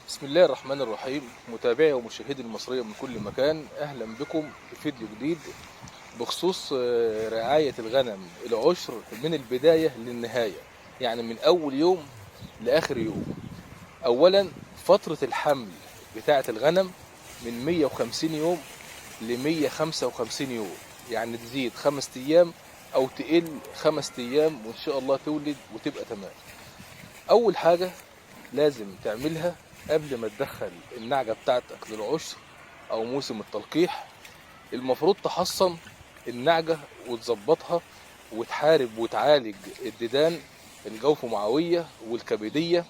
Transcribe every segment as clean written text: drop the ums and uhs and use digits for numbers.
بسم الله الرحمن الرحيم. متابعي ومشاهدي المصرية من كل مكان، أهلا بكم في فيديو جديد بخصوص رعاية الغنم العشر من البداية للنهاية، يعني من أول يوم لآخر يوم. أولا، فترة الحمل بتاعة الغنم من 150 يوم ل 155 يوم، يعني تزيد 5 أيام أو تقل 5 أيام، وإن شاء الله تولد وتبقى تمام. أول حاجة لازم تعملها قبل ما تدخل النعجة بتاعتك للعشر او موسم التلقيح، المفروض تحصن النعجة وتظبطها وتحارب وتعالج الديدان الجوف-معوية والكبدية،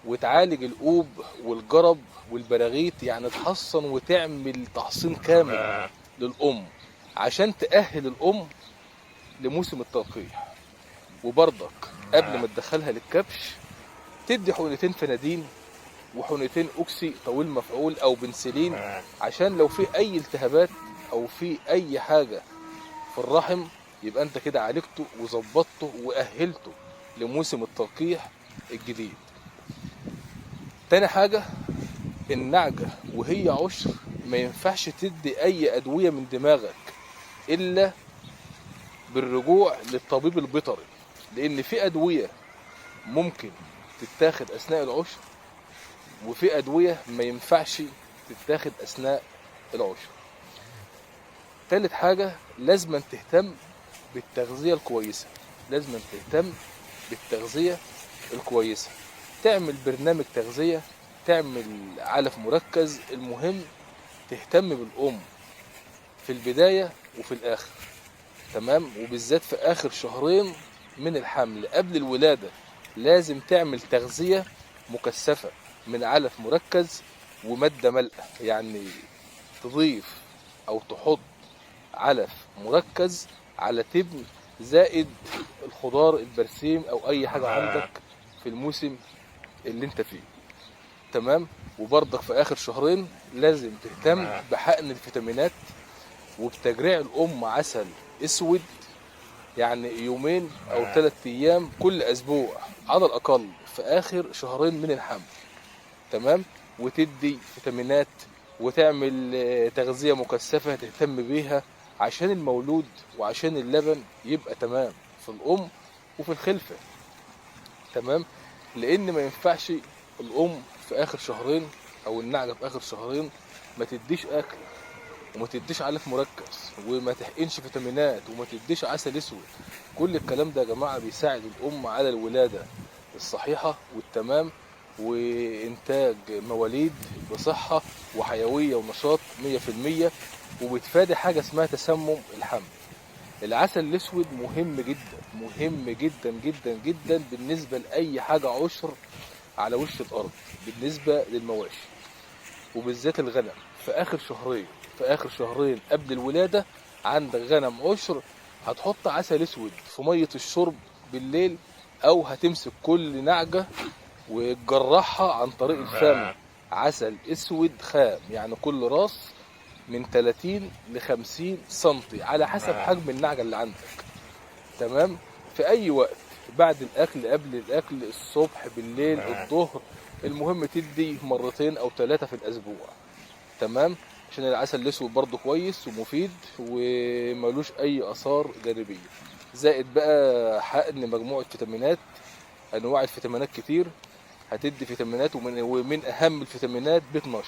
وتعالج القوب والجرب والبراغيث، يعني تحصن وتعمل تحصين كامل للأم عشان تأهل الأم لموسم التلقيح. وبرضك قبل ما تدخلها للكبش تدي حقنتين فنادين وحقنتين اوكسي طويل مفعول او بنسلين، عشان لو في اي التهابات او في اي حاجة في الرحم يبقى انت كده عالجته وظبطته واهلته لموسم التلقيح الجديد. تاني حاجة، النعجة وهي عشر ما ينفعش تدي اي ادوية من دماغك الا بالرجوع للطبيب البيطري، لان في ادوية ممكن تتاخد اثناء العشر وفي ادوية ما ينفعش تتاخد اثناء العشر. تالت حاجة، لازم تهتم بالتغذية الكويسة، لازم تهتم بالتغذية الكويسة، تعمل برنامج تغذية، تعمل علف مركز. المهم تهتم بالأم في البداية وفي الآخر، تمام؟ وبالذات في آخر شهرين من الحمل قبل الولادة لازم تعمل تغذية مكثفة من علف مركز ومادة ملأة، يعني تضيف أو تحط علف مركز على تبن زائد الخضار البرسيم أو أي حاجة عندك في الموسم اللي انت فيه، تمام؟ وبرضك في آخر شهرين لازم تهتم بحقن الفيتامينات وبتجريع الأم عسل أسود، يعني يومين أو 3 أيام كل أسبوع على الأقل في آخر شهرين من الحمل، تمام؟ وتدي فيتامينات وتعمل تغذية مكثفة تهتم بيها عشان المولود وعشان اللبن يبقى تمام في الأم وفي الخلفة، تمام؟ لأن ما ينفعش الأم في آخر شهرين أو النعجة في آخر شهرين ما تديش أكل وما تديش علف مركز وما تحقنش فيتامينات وما تديش عسل اسود. كل الكلام ده يا جماعة بيساعد الأم على الولادة الصحيحة والتمام وإنتاج مواليد بصحة وحيوية ونشاط 100%، وبتفادي حاجة اسمها تسمم الحمل. العسل الأسود مهم جدا، مهم جدا جدا جدا بالنسبة لأي حاجة عشر على وش الأرض، بالنسبة للمواشي وبالذات الغنم. في آخر شهرين، في آخر شهرين قبل الولادة عندك غنم عشر، هتحط عسل أسود في مية الشرب بالليل، أو هتمسك كل نعجة وتجرحها عن طريق الفم عسل اسود خام، يعني كل راس من 30 ل 50 سنتي على حسب حجم النعجة اللي عندك، تمام؟ في اي وقت بعد الاكل، قبل الاكل، الصبح، بالليل، الظهر، المهم تدي مرتين او 3 في الاسبوع، تمام؟ عشان العسل الاسود برضه كويس ومفيد وملوش اي اثار جانبيه. زائد بقى حقن مجموعه فيتامينات، انواع الفيتامينات كتير، هتدي فيتامينات ومن اهم الفيتامينات ب 12،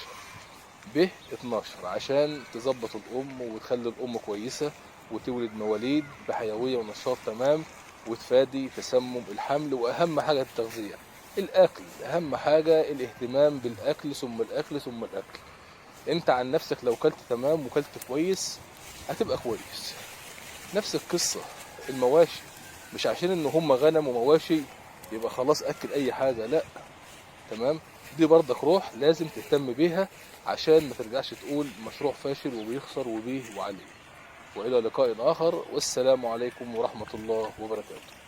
ب 12 عشان تظبط الام وتخلي الام كويسه وتولد مواليد بحيويه ونشاط تمام، وتفادي تسمم الحمل. واهم حاجه التغذيه، الاكل اهم حاجه، الاهتمام بالاكل ثم الاكل ثم الاكل. انت عن نفسك لو كلت تمام وكلت كويس هتبقى كويس. نفس القصه المواشي، مش عشان ان هم غنم ومواشي يبقى خلاص اكل اي حاجه، لا، تمام؟ دي برضك روح لازم تهتم بيها عشان ما ترجعش تقول مشروع فاشل وبيخسر وبيه وعليه. وإلى لقاء آخر، والسلام عليكم ورحمة الله وبركاته.